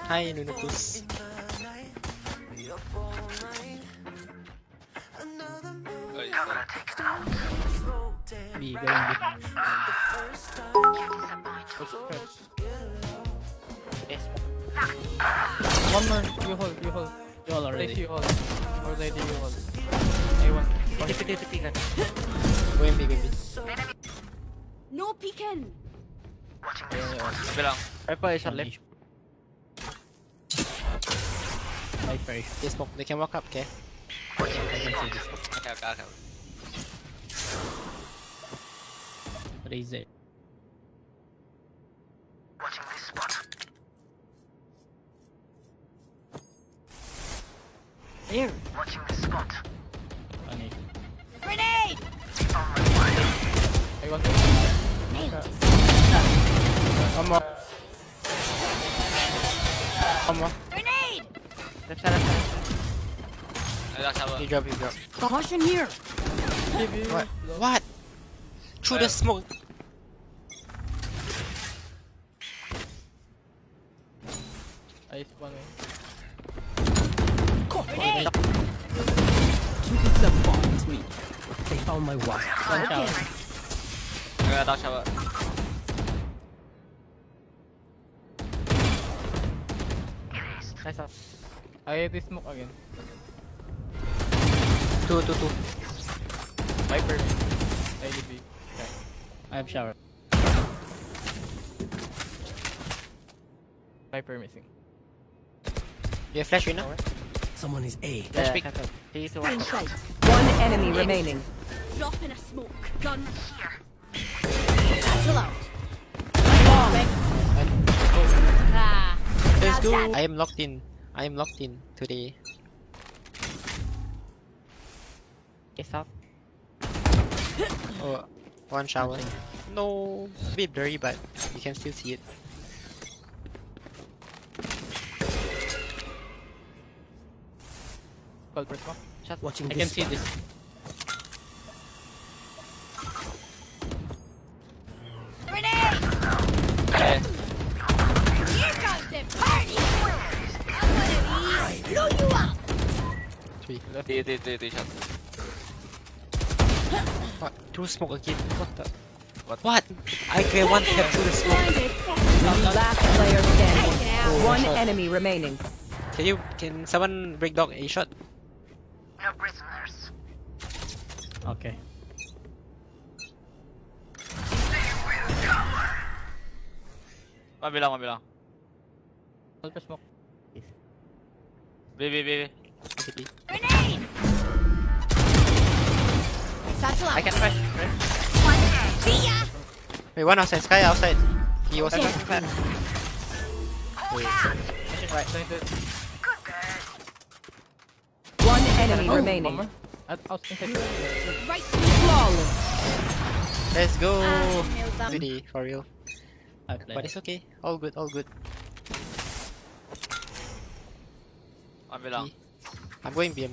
Hi, Nunukus. B, going B. Yes. One more, you hold. You hold already. You hold. Already you hold. A1. Tipikan. Go in B, go in B. No peeking. Sabi lang. Purple is on left. Nice face. They smoke. They can walk up, okay? I can see this. Okay. Raise it. There. Funny. Grenade. I want to. Nailed it. One more. One more. Grenade. Left side. Ay, sabi. You drop, you drop. Caution here. What? What? Through the smoke. I one way. Grenade. Disappoint me. They found my wire. One shower. Kaya daw siya ba? Nice up. I hit this smoke again. Two. Viper me. I did B. Okay. I have shower. Viper missing. You have flash right now? Someone is A. Flash pick. He's the In one. sight. One enemy remaining. Drop in a smoke. Gun here. Chill out. Ah. Let's go. Now that- I am locked in today. Yes up. Oh, one shower. No, a bit blurry, but you can still see it. Call first smoke. Shot. Watching I this. can see this. Grenade. Eh. Here comes the party. I'm gonna blow you up. Three. Three shot. What? Through smoke again. What the? What? I get one tap through the smoke. Blinded. Last player standing. Take it out. One shot. enemy remaining. Can someone break dog a shot? Okay. Mabilang. Call first smoke. B. Okay. Grenade. Satchel out. I can flash. See ya. Wait, one outside. Sky outside. He was. Okay. Flashing right. One enemy One remaining. more. Out inside. Right. Flawless. Let's go. Nailed them. Today, for real. I play. But it's okay. All good. Mabilang. I'm going B.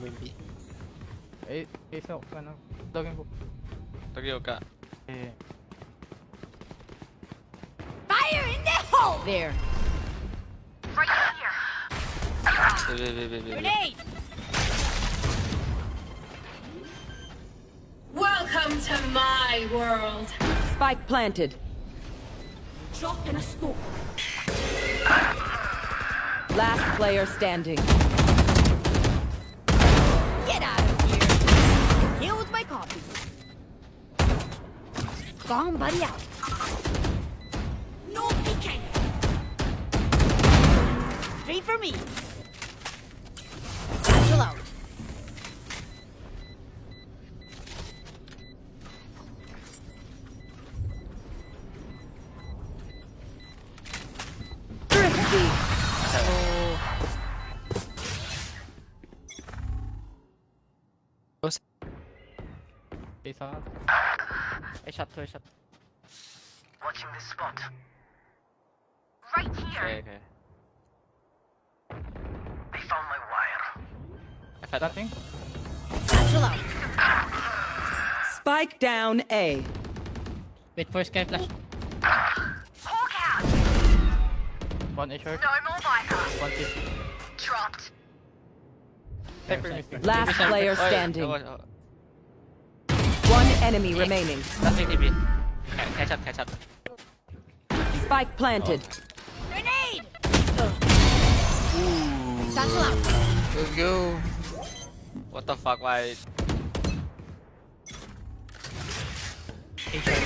Hey, smoke. Ano? Dogging hook. Tagyo ka. Eh. Fire in the hole. There. B. Grenade. Welcome to my world. Spike planted. Drop in a smoke. Last player standing. Get out of here. Here with my copy. Gone, buddy out. No peeking. Straight for me. Satchel out. Thrifty. Face out. I shot. Watching this spot. Okay. They found my wire. I fed Nothing. Satchel out. Spike down A. Wait for Sky flash. One A short. No more Viper. One CT. Dropped. Cypher missing. Last Cypher. player Oi, standing. oh, One enemy remaining. Last thing TP. Catch up. Spike planted. Grenade! Satchel out. Let's go. What the fuck? Why? A short.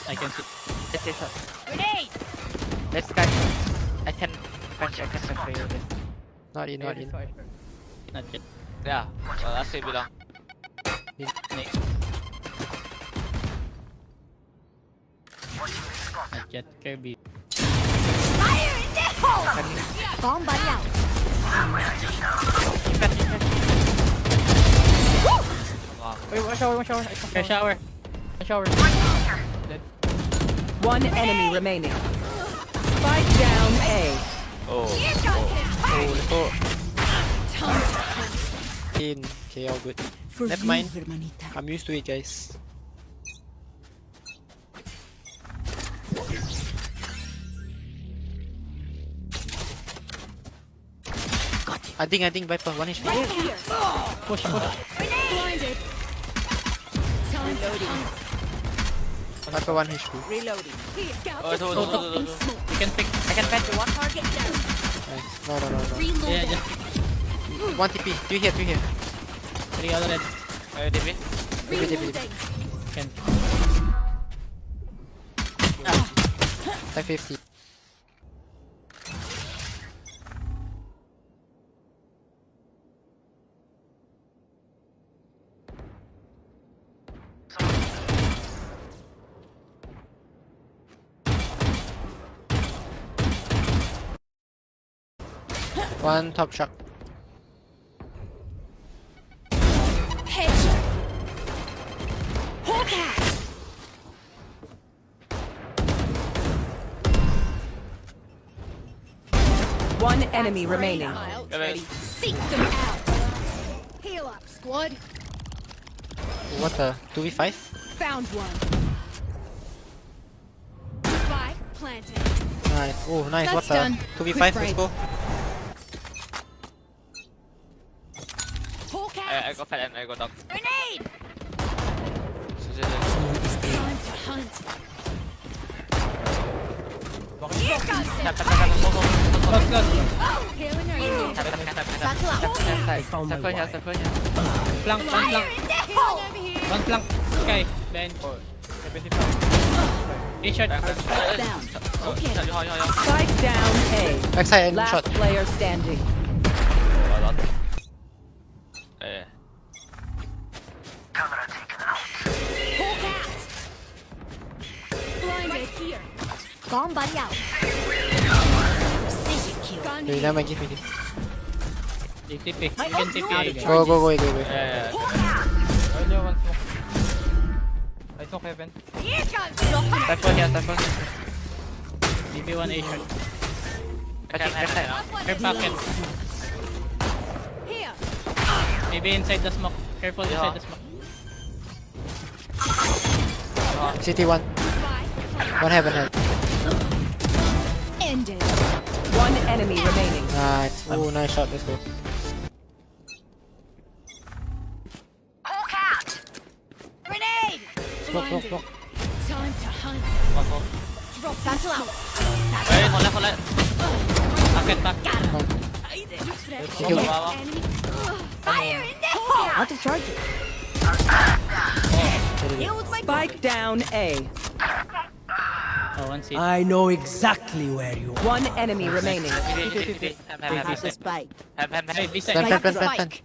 I can see. Let's shot. Grenade! Let's catch. I can for you. Not in. Not yet. Yeah. Last save bilang. Not yet. Kirby. Fire in the hole! Bomb buddy out. Wait, one shower. Okay, shower. One shower. Dead. One enemy remaining. Spike down A. Oh. Here comes the party! In. Okay, all good. Never mind. I'm used to it, guys. I think Viper, one HP. Right here. Push. Blinded. Time to hunt. Viper, one HP. Reloading. Here, scout. Oh, two. You can pick. I can catch one. Target down. Nice. No. Reloading. Yeah, just One TP. Two here. 3 other red. TP. Reloading. Can. 550. One top shot. Headshot. Hawk out. One enemy remaining. Ready. Seek them out. Heal up, squad. What the? 2v5? Found one. Spike planted. Nice. Oh, nice. That's What the? done. 2v5, Quick let's break. go. Hawk I out. go fat and I go top. Grenade. So, Time to hunt. Here comes the Tap. Oh, healing her in. Satchel out. They found my wire. Flank. Fire in the hole. Over here. One flank. Okay. Then. 75. A short. Down. Okay. Spike down A. Backside and Last shot. player standing. Camera taken out. Hawk out. Blinded here. Bomb buddy out. Precision kill. Gun Okay, here. never mind, give me this. You TP. You can TP A again. Go. Yeah. Hawk out. Only one smoke. I smoke heaven. Here comes the Cypher. TP 1 A short. Catch. Care packet. Here. Maybe inside the smoke. Careful inside the smoke. City 1. Spike. One heaven. Ended. One enemy remaining. Nice. Oh, nice shot. Let's go. Hawk out. Grenade. Blinded. Time to hunt. Drop satchel out. Hey, hold left. Packet back. Thank you. Enemy. Fire in the hole. Out of charges. Deal with my Spike down A. Oh, one C. I know exactly where you are. One enemy remaining. Have the spike. Hey, B Plan. side. Spike.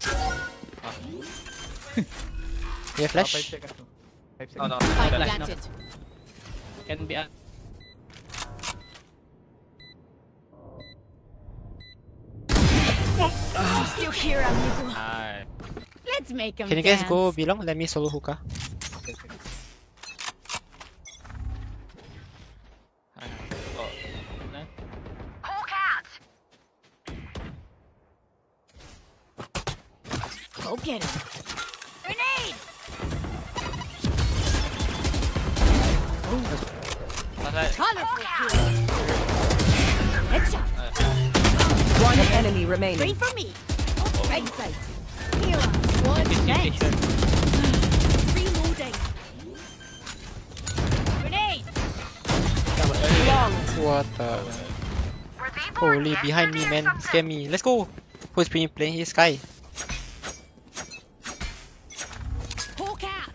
You have flash? No. Spike Flash, planted. Can be. I'm still here, amigo. Nice. Let's make him Can you guys go belong? Let me solo hookah. Hawk out. Go get him. Grenade. side. Colorful kill. Headshot. One enemy remaining. Straight for me. Right side. Here. One dead. Reloading. Grenade. Long. What the? Holy, behind me, man. Scare me. Let's go. Who's playing his Sky? Hawk out.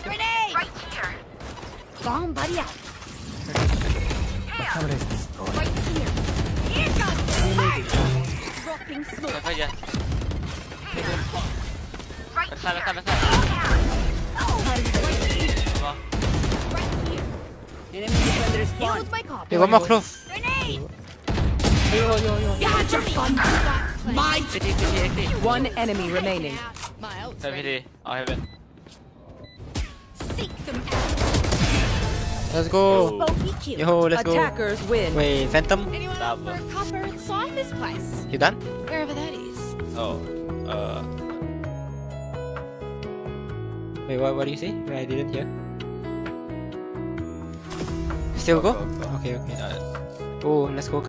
Grenade. Right here. Bomb buddy out. Camera is destroyed. Right here. Here comes the party. Dropping smoke. Cypher here. Right Backside, here. backside, backside. Right here. Come Right here. Enemy defender Here spawn. with my cop. Hey, one more close. Grenade. Yo. You had your fun. My on. Pity, pity, pity. One enemy remaining. Miles. Sorry, pity. I'll have it. Seek them out. Let's go. Bogey kill. Yo, let's go. Attackers win. Wait, Phantom? Anyone up for a copper and saw this place? You done? Wherever that is. Oh. Wait, what do you say? Wait, I didn't hear. Still go? Okay. Yeah. Oh, let's go.